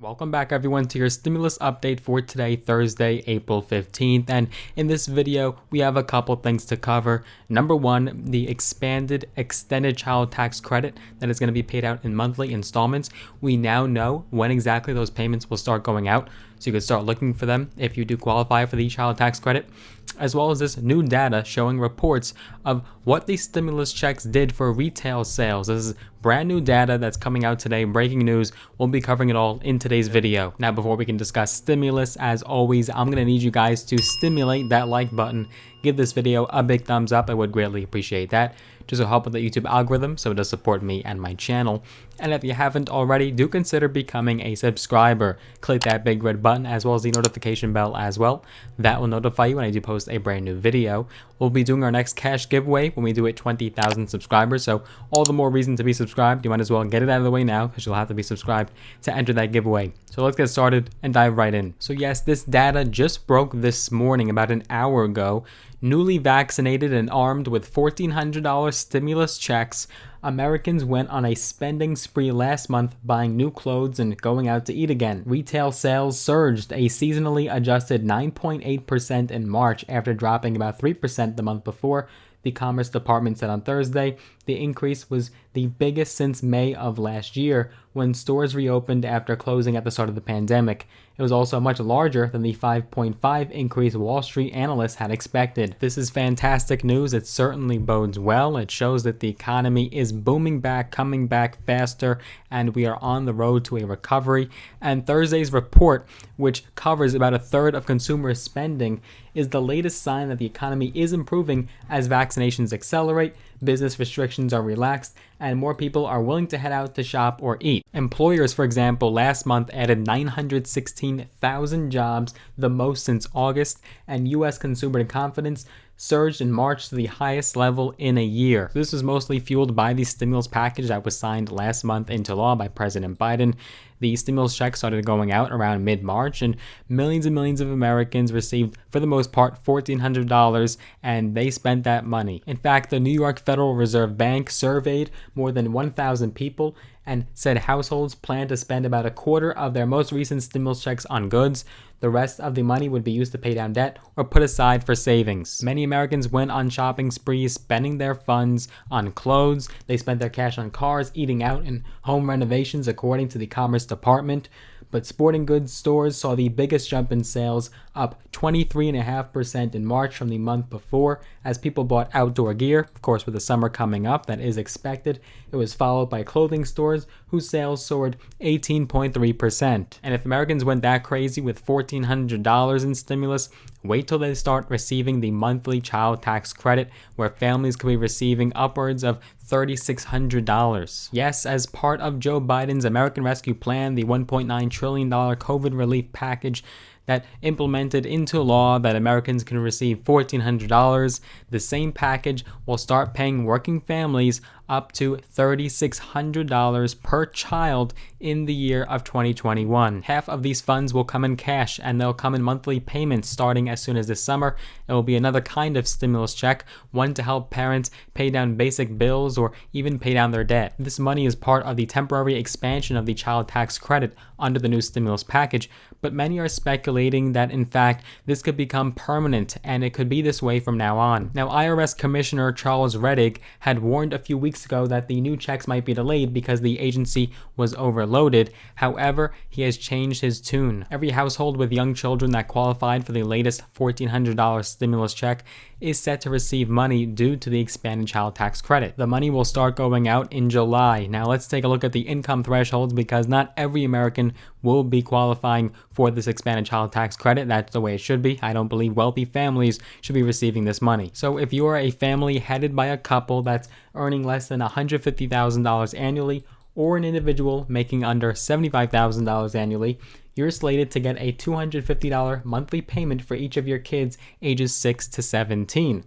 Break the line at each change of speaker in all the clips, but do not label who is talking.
Welcome back everyone to your stimulus update for today, Thursday, April 15th. And in this video, we have a couple things to cover. Number one, the expanded extended child tax credit that is going to be paid out in monthly installments. We now know when exactly those payments will start going out, so you can start looking for them if you do qualify for the child tax credit, as well as this new data showing reports of what these stimulus checks did for retail sales. This is brand new data that's coming out today, breaking news. We'll be covering it all in today's video. Now, before we can discuss stimulus, as always, I'm gonna need you guys to stimulate that like button. Give this video a big thumbs up. I would greatly appreciate that. Just to help with the YouTube algorithm, so it does support me and my channel. And if you haven't already, do consider becoming a subscriber. Click that big red button as well as the notification bell as well. That will notify you when I do post a brand new video. We'll be doing our next cash giveaway when we do it 20,000 subscribers. So all the more reason to be subscribed. You might as well get it out of the way now because you'll have to be subscribed to enter that giveaway. So let's get started and dive right in. So yes, this data just broke this morning about an hour ago. Newly vaccinated and armed with $1,400 stimulus checks, Americans went on a spending spree last month, buying new clothes and going out to eat again. Retail sales surged a seasonally adjusted 9.8% in March after dropping about 3% the month before. The Commerce Department said on Thursday the increase was the biggest since May of last year, when stores reopened after closing at the start of the pandemic. It was also much larger than the 5.5% increase Wall Street analysts had expected. This is fantastic news. It certainly bodes well. It shows that the economy is booming back, coming back faster, and we are on the road to a recovery. And Thursday's report, which covers about a third of consumer spending, is the latest sign that the economy is improving as vaccinations accelerate, business restrictions are relaxed, and more people are willing to head out to shop or eat. Employers, for example, last month added 916,000 jobs, the most since August, and U.S. consumer confidence surged in March to the highest level in a year. This was mostly fueled by the stimulus package that was signed last month into law by President Biden. The stimulus checks started going out around mid-March, and millions of Americans received, for the most part, $1,400, and they spent that money. In fact, the New York Federal Reserve Bank surveyed more than 1,000 people and said households plan to spend about a quarter of their most recent stimulus checks on goods. The rest of the money would be used to pay down debt or put aside for savings. Many Americans went on shopping sprees, spending their funds on clothes. They spent their cash on cars, eating out, and home renovations, according to the Commerce Department. But sporting goods stores saw the biggest jump in sales, up 23.5% in March from the month before, as people bought outdoor gear. Of course, with the summer coming up, that is expected. It was followed by clothing stores, whose sales soared 18.3%. And if Americans went that crazy with $1,400 in stimulus, wait till they start receiving the monthly child tax credit, where families could be receiving upwards of $3,600. Yes, as part of Joe Biden's American Rescue Plan, the $1.9 trillion COVID relief package that implemented into law that Americans can receive $1,400, the same package will start paying working families up to $3,600 per child in the year of 2021. Half of these funds will come in cash, and they'll come in monthly payments starting as soon as this summer. It will be another kind of stimulus check, one to help parents pay down basic bills or even pay down their debt. This money is part of the temporary expansion of the child tax credit under the new stimulus package, but many are speculating that in fact this could become permanent, and it could be this way from now on. Now, IRS Commissioner Charles Rettig had warned a few weeks ago that the new checks might be delayed because the agency was overloaded. However, he has changed his tune. Every household with young children that qualified for the latest $1,400 stimulus check is set to receive money due to the expanded child tax credit. The money will start going out in July. Now let's take a look at the income thresholds, because not every American will be qualifying for this expanded child tax credit. That's the way it should be. I don't believe wealthy families should be receiving this money. So if you are a family headed by a couple that's earning less than $150,000 annually, or an individual making under $75,000 annually, you're slated to get a $250 monthly payment for each of your kids ages 6 to 17.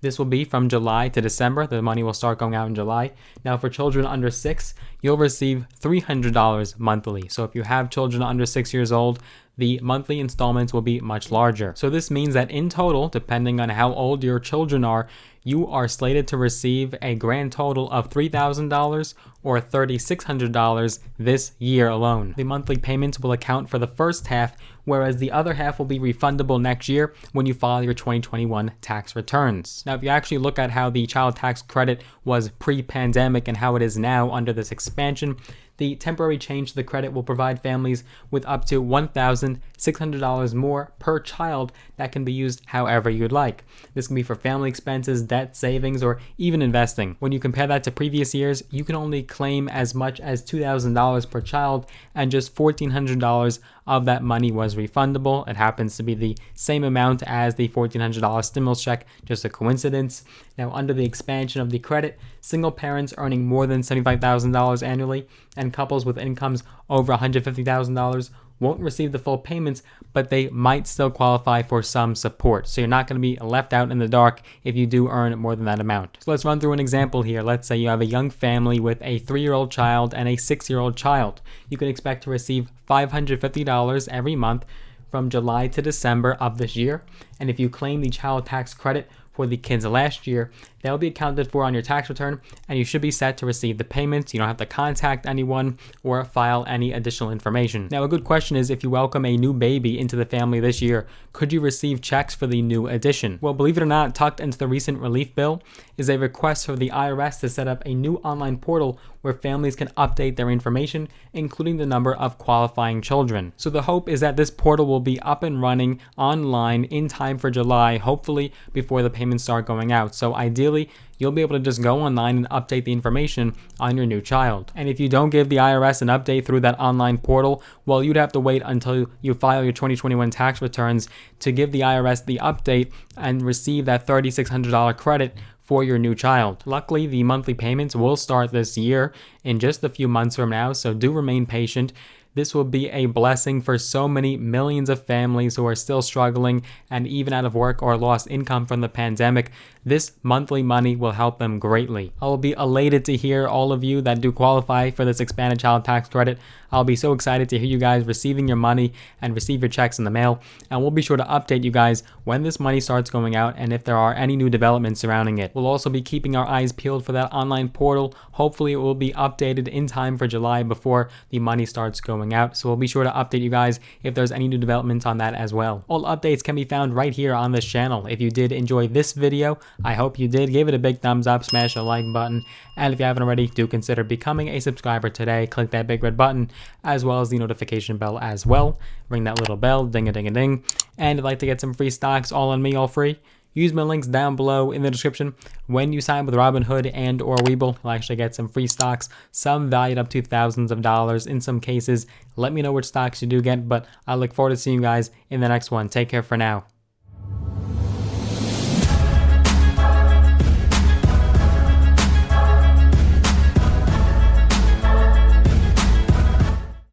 This will be from July to December. The money will start going out in July. Now, for children under 6, you'll receive $300 monthly. So if you have children under 6 years old, the monthly installments will be much larger. So this means that in total, depending on how old your children are, you are slated to receive a grand total of $3,000 or $3,600 this year alone. The monthly payments will account for the first half, whereas the other half will be refundable next year when you file your 2021 tax returns. Now, if you actually look at how the child tax credit was pre-pandemic and how it is now under this expansion, the temporary change to the credit will provide families with up to $1,600 more per child that can be used however you'd like. This can be for family expenses, debt, savings, or even investing. When you compare that to previous years, you can only claim as much as $2,000 per child, and just $1,400 of that money was refundable. It happens to be the same amount as the $1,400 stimulus check, just a coincidence. Now, under the expansion of the credit, single parents earning more than $75,000 annually and couples with incomes over $150,000 won't receive the full payments, but they might still qualify for some support. So you're not going to be left out in the dark if you do earn more than that amount. So let's run through an example here. Let's say you have a young family with a 3-year-old child and a 6-year-old child. You can expect to receive $550 every month from July to December of this year. And if you claim the child tax credit for the kids last year, they'll be accounted for on your tax return, and you should be set to receive the payments. You don't have to contact anyone or file any additional information. Now, a good question is, if you welcome a new baby into the family this year, could you receive checks for the new addition? Well, believe it or not, tucked into the recent relief bill is a request for the IRS to set up a new online portal where families can update their information, including the number of qualifying children. So the hope is that this portal will be up and running online in time for July, hopefully before the payments start going out. So ideally, you'll be able to just go online and update the information on your new child. And if you don't give the IRS an update through that online portal, well, you'd have to wait until you file your 2021 tax returns to give the IRS the update and receive that $3,600 credit for your new child. Luckily, the monthly payments will start this year in just a few months from now, so do remain patient. This will be a blessing for so many millions of families who are still struggling and even out of work or lost income from the pandemic. This monthly money will help them greatly. I will be elated to hear all of you that do qualify for this expanded child tax credit. I'll be so excited to hear you guys receiving your money and receive your checks in the mail. And we'll be sure to update you guys when this money starts going out and if there are any new developments surrounding it. We'll also be keeping our eyes peeled for that online portal. Hopefully it will be updated in time for July before the money starts going out. So we'll be sure to update you guys if there's any new developments on that as well. All updates can be found right here on this channel. If you did enjoy this video, I hope you did. Give it a big thumbs up, smash the like button, and if you haven't already, do consider becoming a subscriber today. Click that big red button as well as the notification bell as well. Ring that little bell, ding a ding a ding. And if you'd like to get some free stocks all on me, all free, use my links down below in the description. When you sign with Robinhood and or Webull, you'll actually get some free stocks, some valued up to thousands of dollars in some cases. Let me know which stocks you do get, but I look forward to seeing you guys in the next one. Take care for now.